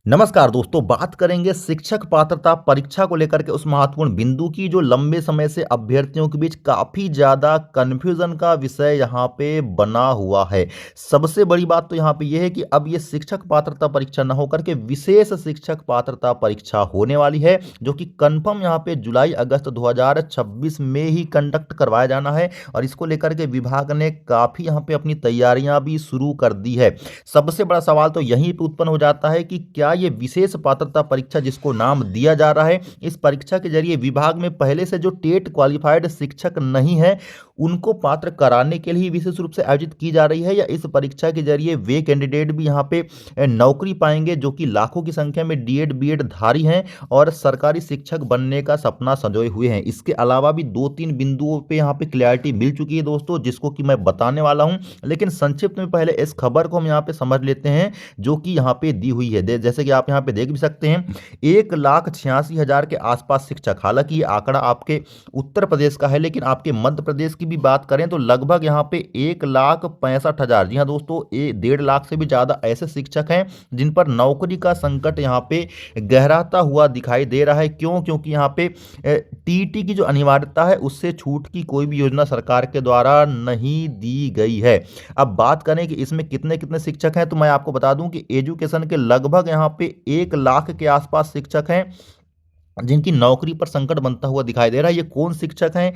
नमस्कार दोस्तों, बात करेंगे शिक्षक पात्रता परीक्षा को लेकर के उस महत्वपूर्ण बिंदु की जो लंबे समय से अभ्यर्थियों के बीच काफ़ी ज़्यादा कन्फ्यूज़न का विषय यहाँ पे बना हुआ है। सबसे बड़ी बात तो यहाँ पे ये है कि अब ये शिक्षक पात्रता परीक्षा ना होकर के विशेष शिक्षक पात्रता परीक्षा होने वाली है, जो कि कन्फर्म यहाँ पे जुलाई-अगस्त 2026 में ही कंडक्ट करवाया जाना है और इसको लेकर के विभाग ने काफ़ी यहाँ पे अपनी तैयारियाँ भी शुरू कर दी है। सबसे बड़ा सवाल तो यहीं पे उत्पन्न हो जाता है कि क्या ये विशेष पात्रता परीक्षा जिसको नाम दिया जा रहा है, इस परीक्षा के जरिए विभाग में पहले से जो टेट क्वालिफाइड शिक्षक नहीं है, उनको पात्र कराने के लिए विशेष रूप से आयोजित की जा रही है, या इस परीक्षा के जरिए वे कैंडिडेट भी यहाँ पे नौकरी पाएंगे जो कि लाखों की संख्या में डीएड बीएड धारी हैं और सरकारी शिक्षक बनने का सपना संजोए हुए हैं। इसके अलावा भी 2-3 बिंदुओं पे यहाँ पे क्लैरिटी मिल चुकी है दोस्तों, जिसको कि मैं बताने वाला हूँ। लेकिन संक्षिप्त में पहले इस खबर को हम यहाँ पे समझ लेते हैं जो कि यहाँ पे दी हुई है। जैसे कि आप यहाँ पे देख भी सकते हैं, 1,86,000 के आसपास शिक्षक। हालांकि ये आंकड़ा आपके उत्तर प्रदेश का है, लेकिन आपके मध्य प्रदेश की भी बात करें तो लगभग यहाँ पे 1,65,000, जी हाँ दोस्तों, 1.5 लाख से भी ज़्यादा ऐसे शिक्षक हैं जिन पर नौकरी का संकट यहाँ पे गहराता हुआ दिखाई दे रहा है। क्यों? क्योंकि यहाँ पे टीईटी की जो अनिवार्यता है उससे छूट की कोई भी योजना सरकार के द्वारा नहीं दी गई है। अब बात करें कि इसमें कितने कितने शिक्षक हैं, तो मैं आपको बता दूं कि एजुकेशन के लगभग यहाँ पे 1 लाख के आसपास शिक्षक हैं जिनकी नौकरी पर संकट बनता हुआ दिखाई दे रहा है। ये कौन शिक्षक हैं,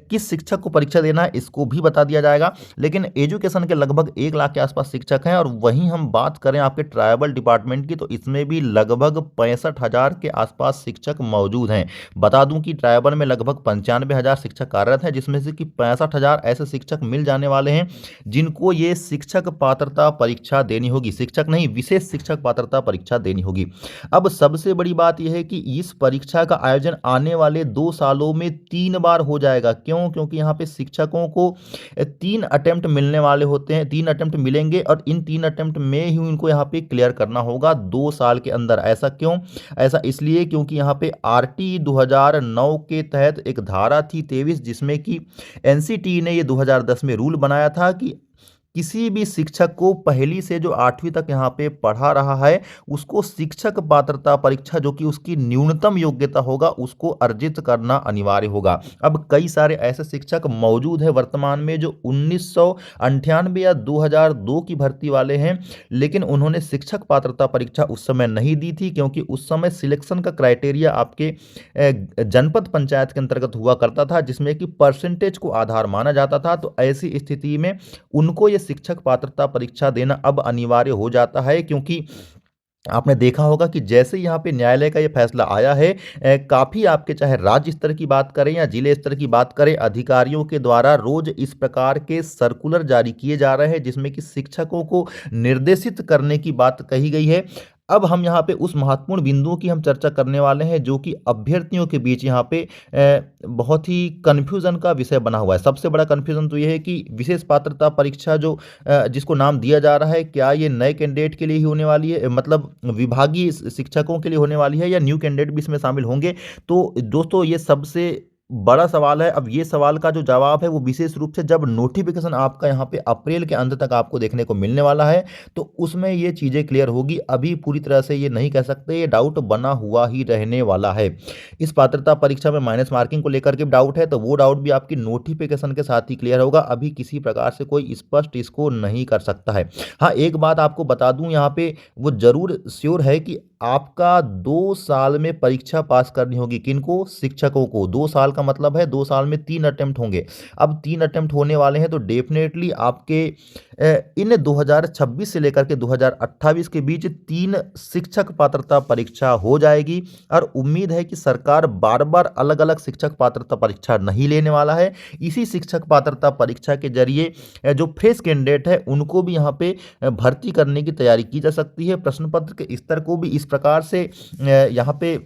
किस शिक्षक को परीक्षा देना है, इसको भी बता दिया जाएगा। लेकिन एजुकेशन के लगभग 1 लाख के आसपास शिक्षक हैं और वहीं हम बात करें आपके ट्राइबल डिपार्टमेंट की, तो इसमें भी लगभग 65,000 के आसपास शिक्षक मौजूद हैं। बता दूं कि ट्राइबल में लगभग 95,000 शिक्षक कार्यरत हैं, जिसमें से कि 65,000 ऐसे शिक्षक मिल जाने वाले हैं जिनको ये शिक्षक पात्रता परीक्षा देनी होगी। शिक्षक नहीं, विशेष शिक्षक पात्रता परीक्षा देनी होगी। अब सबसे बड़ी बात यह है कि इस परीक्षा का आयोजन आने वाले 2 सालों में 3 बार हो जाएगा। क्यों? क्योंकि यहाँ पे शिक्षकों को 3 अटेम्प्ट मिलने वाले होते हैं, 3 अटेम्प्ट मिलेंगे और इन 3 अटेम्प्ट में ही उनको यहाँ पे क्लियर करना होगा 2 साल के अंदर। ऐसा क्यों? ऐसा इसलिए क्योंकि यहाँ पे आरटी 2009 के तहत एक धारा थी 23, जिसमें कि एनसीटी ने ये 2010 में रूल बनाया था कि किसी भी शिक्षक को पहली से जो 8वीं तक यहाँ पे पढ़ा रहा है, उसको शिक्षक पात्रता परीक्षा जो कि उसकी न्यूनतम योग्यता होगा, उसको अर्जित करना अनिवार्य होगा। अब कई सारे ऐसे शिक्षक मौजूद हैं वर्तमान में जो 1998 या 2002 की भर्ती वाले हैं, लेकिन उन्होंने शिक्षक पात्रता परीक्षा उस समय नहीं दी थी, क्योंकि उस समय सिलेक्शन का क्राइटेरिया आपके जनपद पंचायत के अंतर्गत हुआ करता था, जिसमें कि परसेंटेज को आधार माना जाता था। तो ऐसी स्थिति में उनको ये शिक्षक पात्रता परीक्षा देना अब अनिवार्य हो जाता है, क्योंकि आपने देखा होगा कि जैसे यहाँ पे न्यायालय का ये फैसला आया है, काफ़ी आपके चाहे राज्य स्तर की बात करें या जिले स्तर की बात करें, अधिकारियों के द्वारा रोज इस प्रकार के सर्कुलर जारी किए जा रहे हैं जिसमें कि शिक्षकों को निर्देशित करने की बात कही गई है। अब हम यहाँ पे उस महत्वपूर्ण बिंदुओं की हम चर्चा करने वाले हैं जो कि अभ्यर्थियों के बीच यहाँ पे बहुत ही कन्फ्यूज़न का विषय बना हुआ है। सबसे बड़ा कन्फ्यूज़न तो ये है कि विशेष पात्रता परीक्षा जो जिसको नाम दिया जा रहा है, क्या ये नए कैंडिडेट के लिए ही होने वाली है, मतलब विभागीय शिक्षकों के लिए होने वाली है, या न्यू कैंडिडेट भी इसमें शामिल होंगे? तो दोस्तों ये सबसे बड़ा सवाल है। अब ये सवाल का जो जवाब है वो विशेष रूप से जब नोटिफिकेशन आपका यहाँ पे अप्रैल के अंत तक आपको देखने को मिलने वाला है, तो उसमें ये चीज़ें क्लियर होगी। अभी पूरी तरह से ये नहीं कह सकते, ये डाउट बना हुआ ही रहने वाला है। इस पात्रता परीक्षा में माइनस मार्किंग को लेकर के डाउट है, तो वो डाउट भी आपकी नोटिफिकेशन के साथ ही क्लियर होगा। अभी किसी प्रकार से कोई स्पष्ट इसको नहीं कर सकता है। हाँ, एक बात आपको बता दूं, यहाँ पे वो जरूर श्योर है कि आपका 2 साल में परीक्षा पास करनी होगी। किनको? शिक्षकों को। 2 साल का मतलब है 2 साल में 3 अटेम्प्ट होंगे। अब 3 अटेम्प्ट होने वाले हैं, तो डेफिनेटली आपके इन 2026 से लेकर के 2028 के बीच 3 शिक्षक पात्रता परीक्षा हो जाएगी और उम्मीद है कि सरकार बार-बार अलग-अलग शिक्षक पात्रता परीक्षा नहीं लेने वाला है। इसी शिक्षक पात्रता परीक्षा के जरिए जो फ्रेश कैंडिडेट है उनको भी यहाँ पे भर्ती करने की तैयारी की जा सकती है। प्रश्न पत्र के स्तर को भी इस प्रकार से यहाँ पे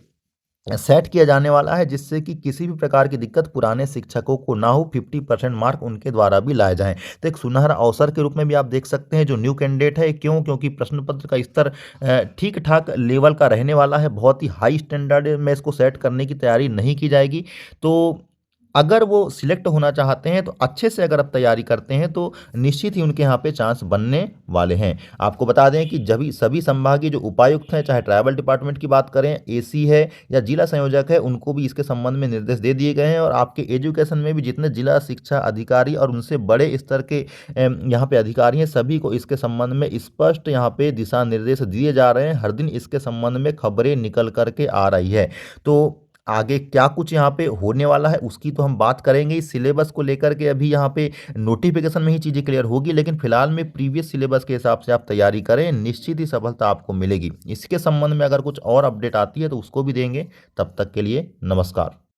सेट किया जाने वाला है जिससे कि किसी भी प्रकार की दिक्कत पुराने शिक्षकों को ना हो, 50% मार्क उनके द्वारा भी लाए जाएं। तो एक सुनहरा अवसर के रूप में भी आप देख सकते हैं जो न्यू कैंडिडेट है। क्यों? क्योंकि प्रश्न पत्र का स्तर ठीक ठाक लेवल का रहने वाला है, बहुत ही हाई स्टैंडर्ड में इसको सेट करने की तैयारी नहीं की जाएगी। तो अगर वो सिलेक्ट होना चाहते हैं तो अच्छे से अगर आप तैयारी करते हैं तो निश्चित ही उनके यहाँ पे चांस बनने वाले हैं। आपको बता दें कि जभी सभी संभागीय जो उपायुक्त हैं, चाहे ट्राइबल डिपार्टमेंट की बात करें, एसी है या जिला संयोजक है, उनको भी इसके संबंध में निर्देश दे दिए गए हैं और आपके एजुकेशन में भी जितने जिला शिक्षा अधिकारी और उनसे बड़े स्तर के यहाँ पे अधिकारी हैं, सभी को इसके संबंध में स्पष्ट यहाँ पे दिशा निर्देश दिए जा रहे हैं। हर दिन इसके संबंध में खबरें निकल कर के आ रही है। तो आगे क्या कुछ यहाँ पे होने वाला है उसकी तो हम बात करेंगे। इस सिलेबस को लेकर के अभी यहाँ पे नोटिफिकेशन में ही चीज़ें क्लियर होगी, लेकिन फिलहाल में प्रीवियस सिलेबस के हिसाब से आप तैयारी करें, निश्चित ही सफलता आपको मिलेगी। इसके संबंध में अगर कुछ और अपडेट आती है तो उसको भी देंगे। तब तक के लिए नमस्कार।